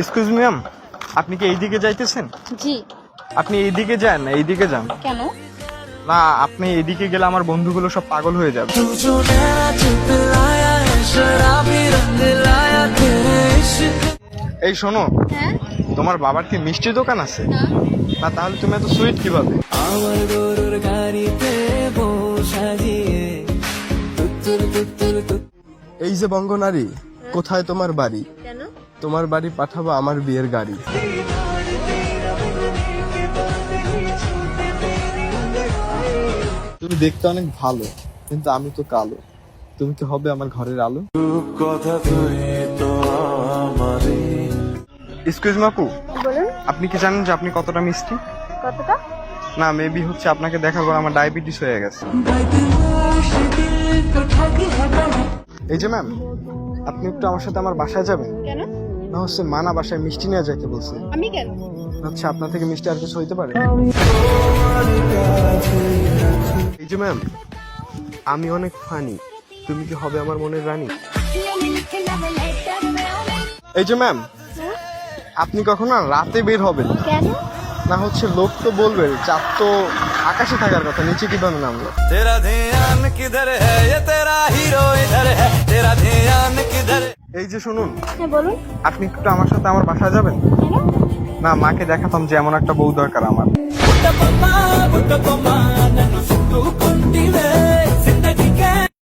Excuse me ma'am, আপনি কি এইদিকে যাইতেছেন? জি। আপনি এইদিকে যান না, এইদিকে যান। কেন? না, আপনি এইদিকে গেলে আমার বন্ধুগুলো সব পাগল হয়ে যাবে। এই শোনো, হ্যাঁ। তোমার বাবার কি মিষ্টি দোকান আছে? না। না, তাহলে তুমি এত সুইট কিভাবে? আমার গরুর গাড়িতে সাজিয়ে এই যে বঙ্গনারী, কোথায় তোমার বাড়ি? কেন? তোমার বাড়ি পাঠাবো আমার বিয়ের গাড়ি। তুমি দেখতে অনেক ভালো, কিন্তু আমি তো কালো। তুমি কি হবে আমার ঘরের আলো? কথা তুই তো আমারই। এক্সকিউজ মি আপু, বলুন। আপনি কি জানেন যে আপনি কতটা মিষ্টি? কতটা? না, মেবি হচ্ছে আপনাকে দেখার পর আমার ডায়াবেটিস হয়ে গেছে। এই যে ম্যাম, আপনি একটু আমার সাথে আমার বাসায় যাবেন? কেন? না হচ্ছে মানা বাসায় মিষ্টি নিয়ে যাইতে বলছে। আমি কেন? আচ্ছা, আপনার থেকে মিষ্টি আর কিছু হইতে পারে? এই যে ম্যাম, আমি অনেক ফানি, তুমি কি হবে আমার মনের রানী? এই যে ম্যাম, আপনি কখনো রাতে বের হবেন না। কেন? না হচ্ছে লোক তো বলবে চাঁদ তো আকাশে থাকার কথা, নিচে কিভাবে নামলো? तेरा ध्यान किधर है ये तेरा हीरो इधर है तेरा ध्यान किधर। এই যে শুনুন, হ্যাঁ বলুন। আপনি একটু আমার সাথে আমার বাসায় যাবেন? কেন? না, মাকে দেখাতাম যে এমন একটা বউ দরকার আমার। బుట్టబొమ్మ నన్ను చుట్టుకుంటివే